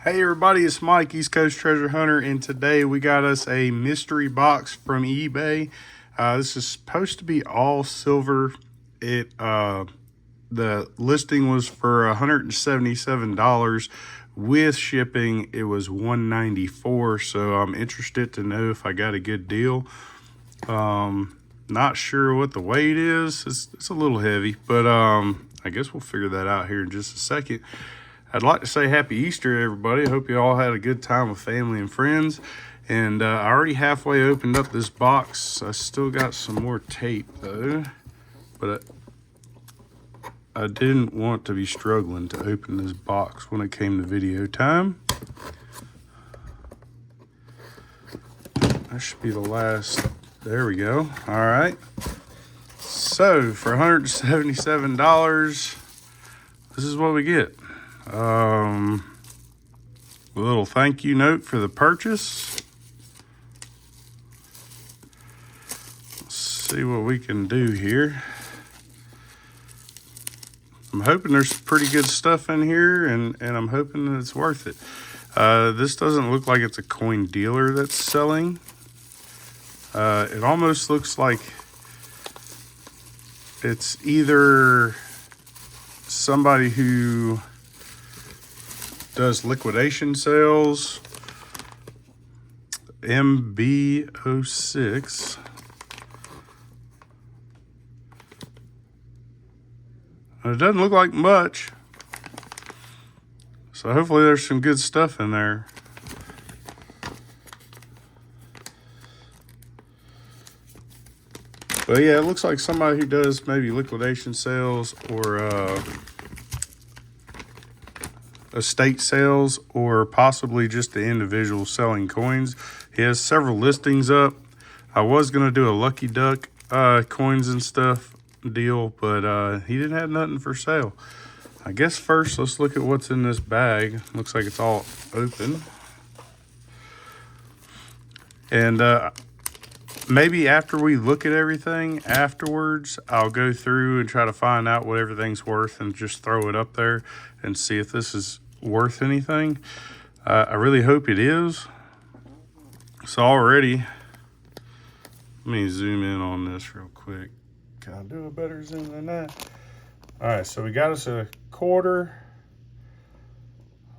Hey everybody, it's Mike, East Coast Treasure Hunter, and today we got us a mystery box from eBay. This is supposed to be all silver. The listing was for $177. With shipping, it was $194. So I'm interested to know if I got a good deal. Not sure what the weight is. It's a little heavy, but I guess we'll figure that out here in just a second. I'd like to say happy Easter, everybody. I hope you all had a good time with family and friends. And I already halfway opened up this box. I still got some more tape, though. But I didn't want to be struggling to open this box when it came to video time. That should be the last. There we go. All right. So, for $177, this is what we get. A little thank you note for the purchase. Let's see what we can do here. I'm hoping there's pretty good stuff in here, and I'm hoping that it's worth it. This doesn't look like it's a coin dealer that's selling. It almost looks like it's either somebody who does liquidation sales, MB06. It doesn't look like much, so hopefully there's some good stuff in there. But yeah, it looks like somebody who does maybe liquidation sales or estate sales, or possibly just the individual selling coins. He has several listings up. I was going to do a Lucky Duck coins and stuff deal, but he didn't have nothing for sale. I guess first let's look at what's in this bag. Looks like it's all open. And maybe after we look at everything afterwards, I'll go through and try to find out what everything's worth and just throw it up there and see if this is worth anything. I really hope it is. So already, let me zoom in on this real quick. Can I do a better zoom than that? All right, so we got us a quarter.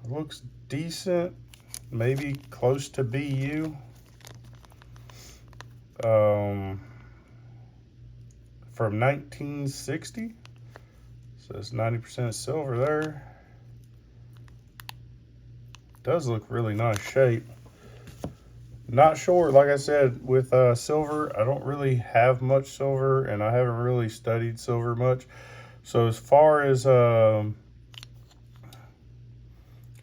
Looks decent, maybe close to BU. From 1960. So it's 90% silver there. Does look really nice shape. Not sure, like I said, with silver, I don't really have much silver, and I haven't really studied silver much. So as far as, golly,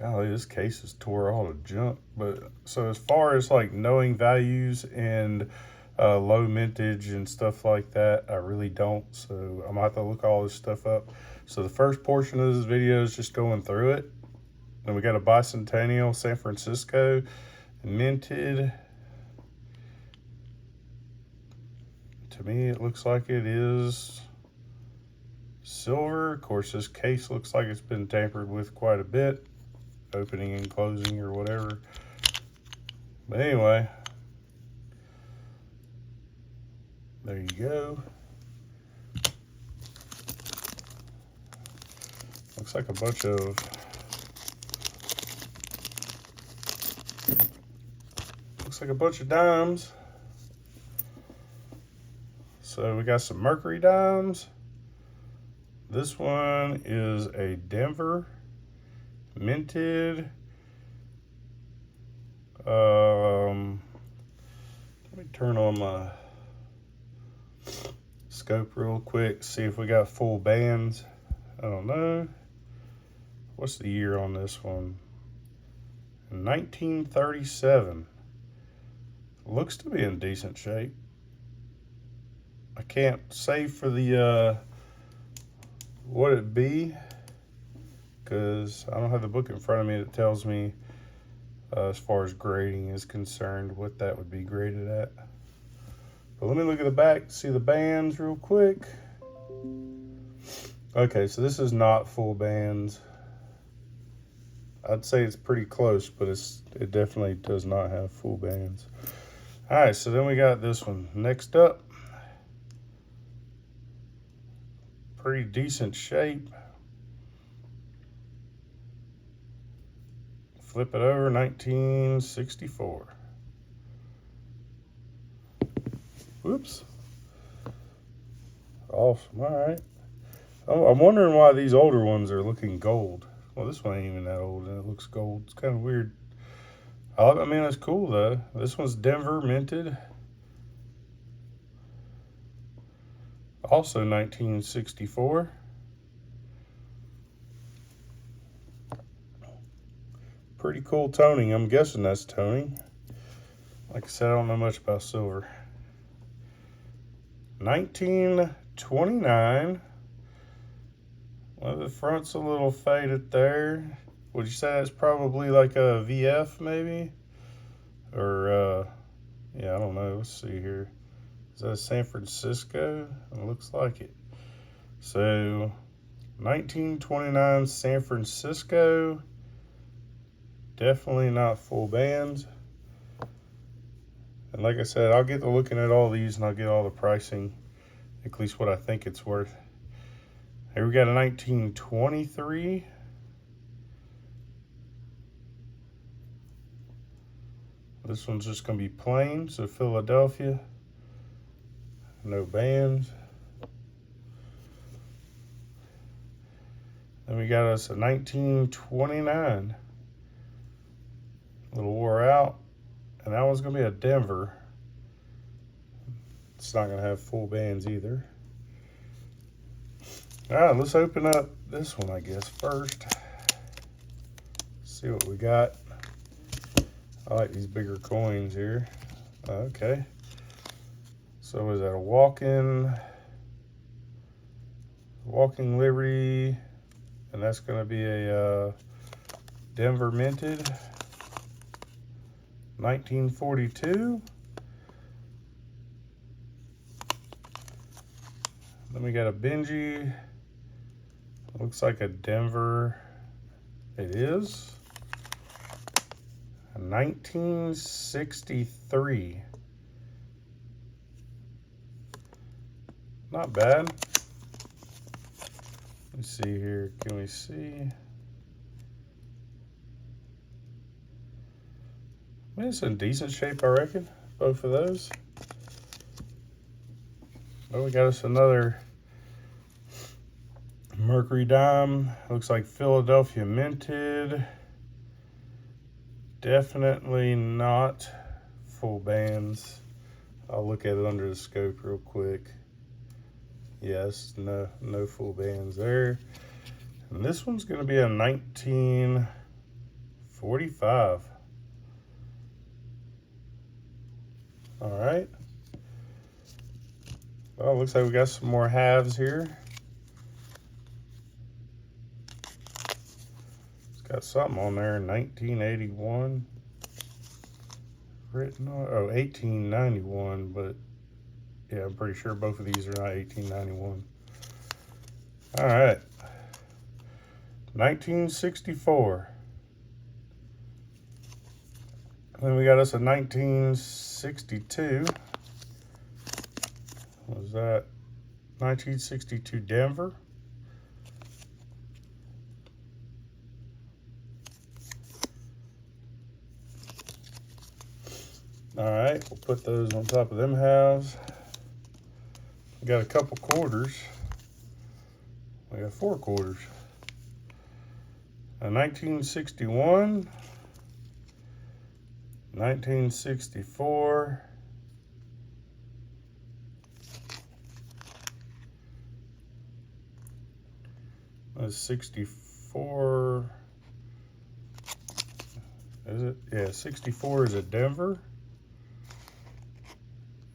this case is tore all the junk. But so as far as like knowing values and low mintage and stuff like that, I really don't. So I'm gonna have to look all this stuff up. So the first portion of this video is just going through it. Then we got a bicentennial San Francisco, minted. To me, it looks like it is silver. Of course, this case looks like it's been tampered with quite a bit, opening and closing or whatever. But anyway, there you go. Looks like a bunch of dimes. So we got some Mercury dimes. This one is a Denver minted. Let me turn on my scope real quick, see if we got full bands. I don't know. What's the year on this one? 1937. Looks to be in decent shape. I can't say for the what it be, because I don't have the book in front of me that tells me as far as grading is concerned what that would be graded at. But let me look at the back, see the bands real quick. Okay, so this is not full bands. I'd say it's pretty close, but it definitely does not have full bands. All right, so then we got this one. Next up, pretty decent shape. Flip it over, 1964. Whoops. Awesome, all right. I'm wondering why these older ones are looking gold. Well, this one ain't even that old and it looks gold. It's kind of weird. I mean, it's cool though. This one's Denver minted. Also 1964. Pretty cool toning. I'm guessing that's toning. Like I said, I don't know much about silver. 1929. Well, the front's a little faded there. Would you say that's probably like a VF maybe? Or, yeah, I don't know. Let's see here. Is that San Francisco? It looks like it. So, 1929 San Francisco. Definitely not full bands. And like I said, I'll get to looking at all these and I'll get all the pricing, at least what I think it's worth. Here we got a 1923. This one's just going to be plain, so Philadelphia. No bands. Then we got us a 1929. A little wore out. And that one's going to be a Denver. It's not going to have full bands either. All right, let's open up this one, I guess, first. See what we got. I like these bigger coins here. Okay. So is that a walking Liberty? And that's going to be a Denver minted. 1942. Then we got a Benji. Looks like a Denver. It is. A 1963. Not bad. Let's see here. Can we see? I mean, it's in decent shape, I reckon. Both of those. Oh, we got us another Mercury dime. Looks like Philadelphia minted. Definitely not full bands. I'll look at it under the scope real quick. Yes, no full bands there. And this one's going to be a 1945. All right. Well, looks like we got some more halves here. It's got something on there, 1981. Written on, 1891, but yeah, I'm pretty sure both of these are not 1891. All right. 1964. Then we got us a 1962. What was that? 1962 Denver. All right, we'll put those on top of them halves. We got a couple quarters. We got 4 quarters. A 1961, 1964, that's 64. Is it? Yeah, 64 is a Denver.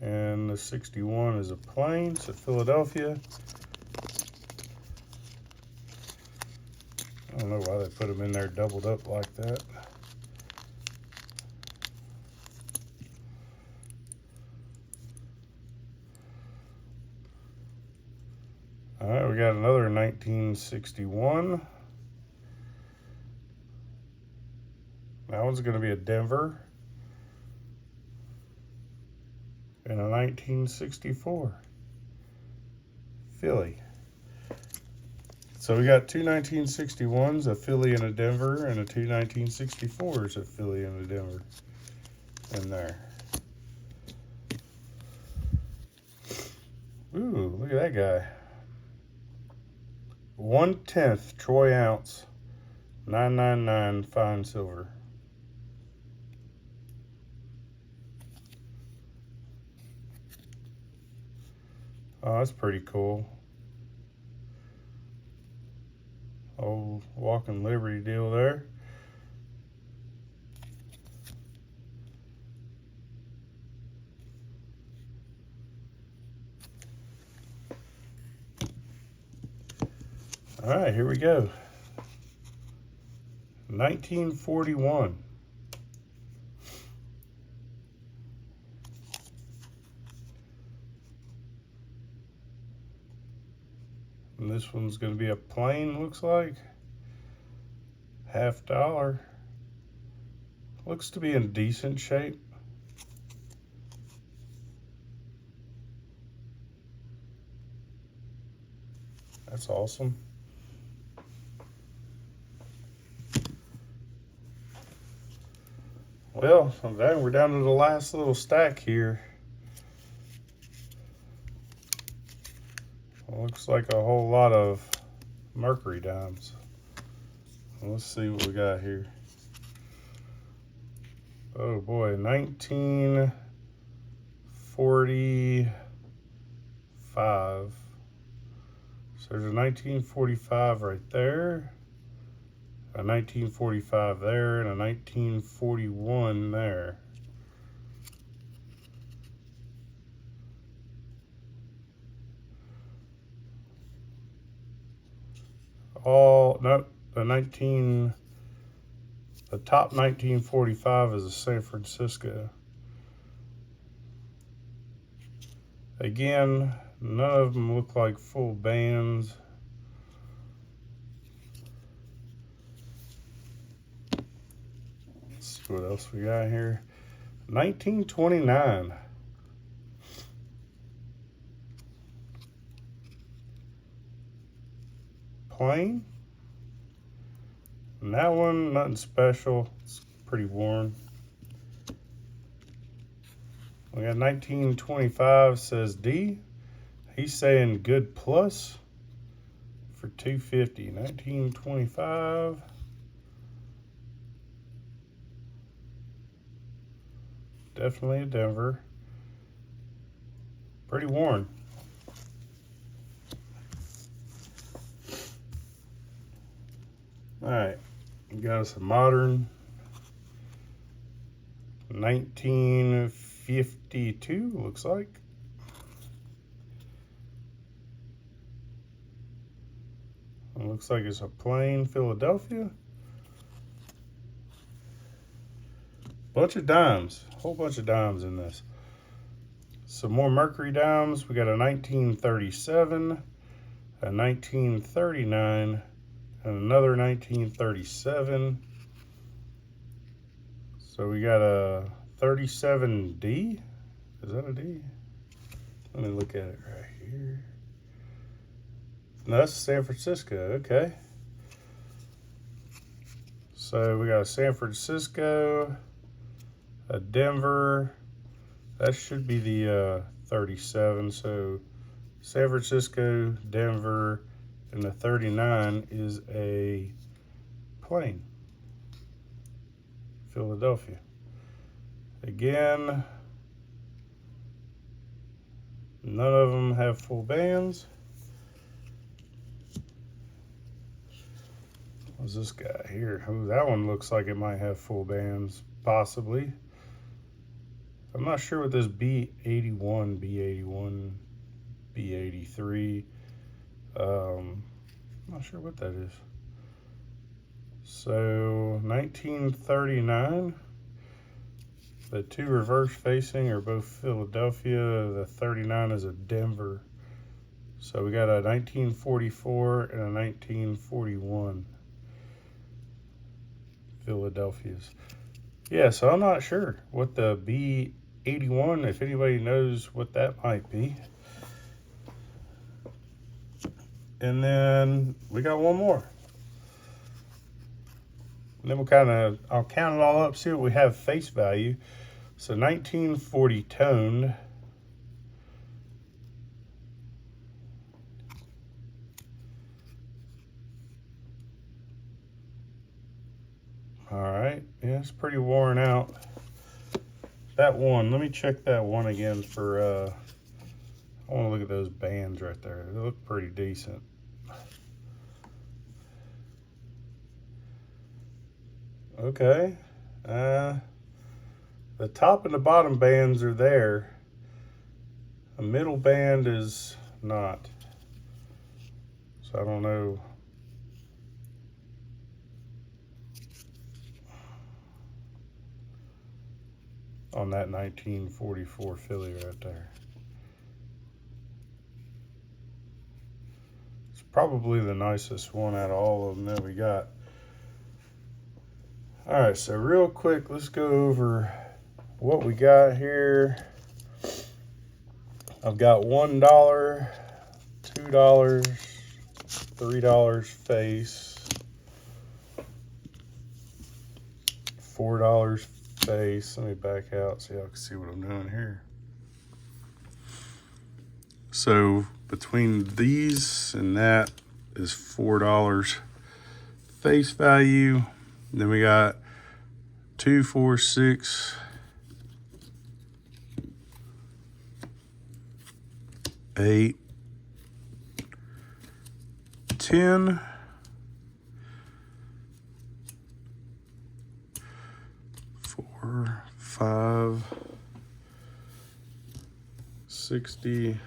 And the 61 is a plain, so Philadelphia. I don't know why they put them in there doubled up like that. All right, we got another 1961. That one's going to be a Denver and a 1964 Philly. So we got two 1961s, a Philly and a Denver, and a two 1964s, a Philly and a Denver in there. Ooh, look at that guy. 1/10 troy ounce, 999 fine silver. Oh, that's pretty cool. Old Walking Liberty deal there. All right, here we go. 1941. And this one's going to be a plain, looks like. $50. Looks to be in decent shape. That's awesome. Well, we're down to the last little stack here. Looks like a whole lot of Mercury dimes. Let's see what we got here. Oh boy, 1945. So there's a 1945 right there, a 1945 there, and a 1941 there. The top 1945 is a San Francisco. Again, none of them look like full bands. Let's see what else we got here. 1929. Plain. And that one, nothing special. It's pretty worn. We got 1925, says D. He's saying good plus for $250. 1925. Definitely a Denver. Pretty worn. All right, we got us a modern 1952, looks like. It looks like it's a plain Philadelphia. Bunch of dimes, whole bunch of dimes in this. Some more Mercury dimes. We got a 1937, a 1939, and another 1937. So we got a 37D. Is that a D? Let me look at it right here. No, that's San Francisco. Okay. So we got a San Francisco, a Denver. That should be the 37. So San Francisco, Denver, and the 39 is a plain Philadelphia. Again, none of them have full bands. What's this guy here? Oh, that one looks like it might have full bands, possibly. I'm not sure what this B81, B81, B83. Not sure what that is. So 1939. The two reverse facing are both Philadelphia. The 39 is a Denver. So we got a 1944 and a 1941 Philadelphias. Yeah, so I'm not sure what the B81, if anybody knows what that might be. And then we got one more. And then I'll count it all up, see what we have face value. So 1940 toned. All right, yeah, it's pretty worn out. That one, let me check that one again for, I want to look at those bands right there. They look pretty decent. Okay, the top and the bottom bands are there. The middle band is not. So I don't know. On that 1944 Philly right there. It's probably the nicest one out of all of them that we got. All right, so real quick, let's go over what we got here. I've got $1, $2, $3 face, $4 face. Let me back out so y'all can see what I'm doing here. So between these and that is $4 face value. Then we got 2, 4, 6, 8, 10, 4, 5, 60,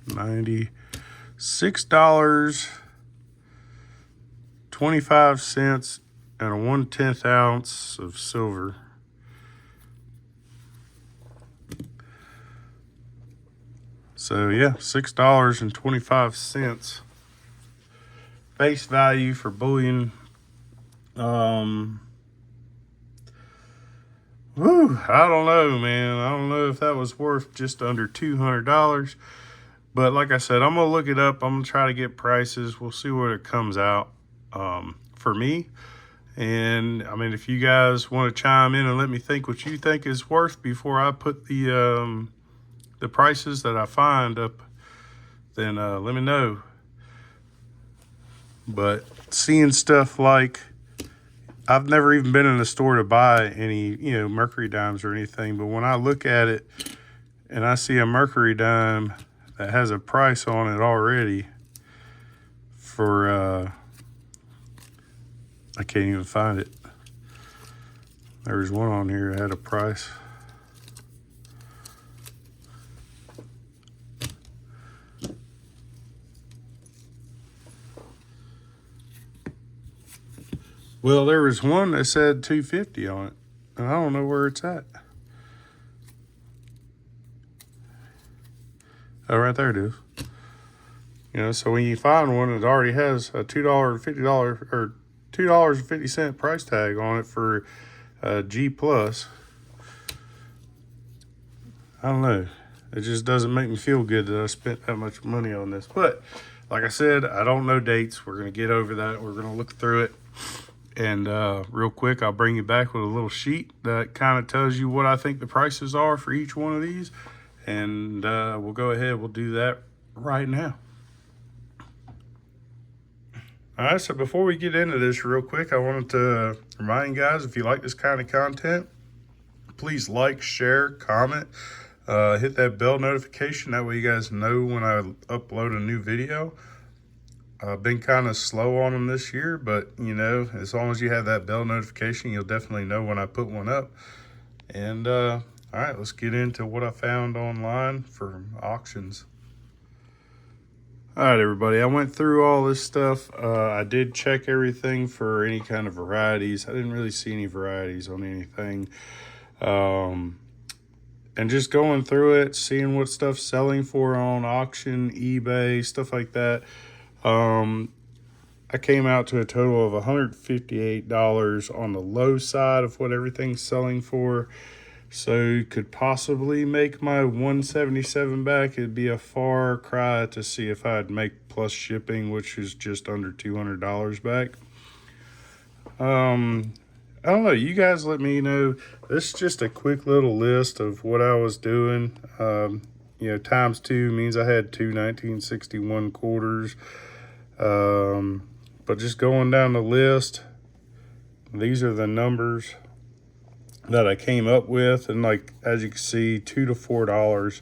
90, $6, 25 cents, and a 1/10 ounce of silver. So yeah, $6.25 face value for bullion. I don't know, man. I don't know if that was worth just under $200. But like I said, I'm gonna look it up. I'm gonna try to get prices. We'll see what it comes out for me. And I mean, if you guys want to chime in and let me think what you think is worth before I put the prices that I find up, then let me know. But seeing stuff like, I've never even been in the store to buy any, mercury dimes or anything. But when I look at it and I see a mercury dime that has a price on it already for, I can't even find it. There's one on here that had a price. Well, there was one that said $250 on it, and I don't know where it's at. Oh, right there it is. So when you find one that already has a $2.50 or $2.50 price tag on it for G plus, I don't know. It just doesn't make me feel good that I spent that much money on this. But like I said, I don't know dates. We're gonna get over that. We're gonna look through it. And real quick, I'll bring you back with a little sheet that kind of tells you what I think the prices are for each one of these. And we'll go ahead, we'll do that right now. All right, so before we get into this real quick, I wanted to remind you guys, if you like this kind of content, please like, share, comment, hit that bell notification. That way you guys know when I upload a new video. I've been kind of slow on them this year, but as long as you have that bell notification, you'll definitely know when I put one up. And all right, let's get into what I found online for auctions. All right, everybody, I went through all this stuff. I did check everything for any kind of varieties. I didn't really see any varieties on anything. And just going through it, seeing what stuff's selling for on auction, eBay, stuff like that. I came out to a total of $158 on the low side of what everything's selling for. So could possibly make my 177 back. It'd be a far cry to see if I'd make plus shipping, which is just under $200 back. I don't know. You guys let me know. This is just a quick little list of what I was doing. Times 2 means I had two 1961 quarters. But just going down the list, these are the numbers that I came up with, and like as you can see, $2 to $4.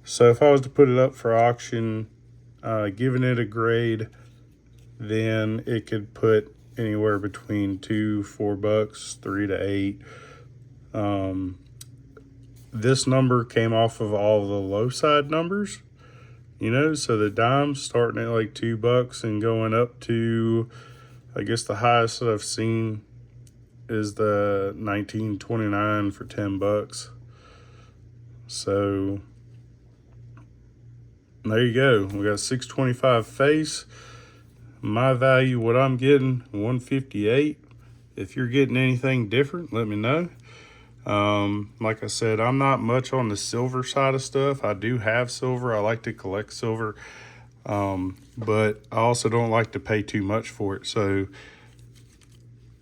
So if I was to put it up for auction, giving it a grade, then it could put anywhere between $2-4, $3 to $8. This number came off of all the low side numbers, so the dimes starting at like $2 and going up to, I guess the highest that I've seen is the 1929 for $10. So there you go. We got 625 face. My value, what I'm getting, 158. If you're getting anything different, let me know. Like I said, I'm not much on the silver side of stuff. I do have silver. I like to collect silver. But I also don't like to pay too much for it. So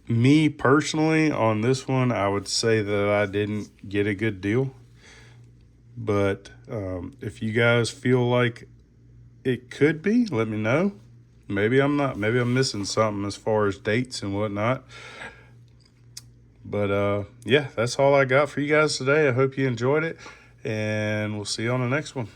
me personally on this one, I would say that I didn't get a good deal. But if you guys feel like it could be, let me know. Maybe I'm not. Maybe I'm missing something as far as dates and whatnot. But yeah, that's all I got for you guys today. I hope you enjoyed it, and we'll see you on the next one.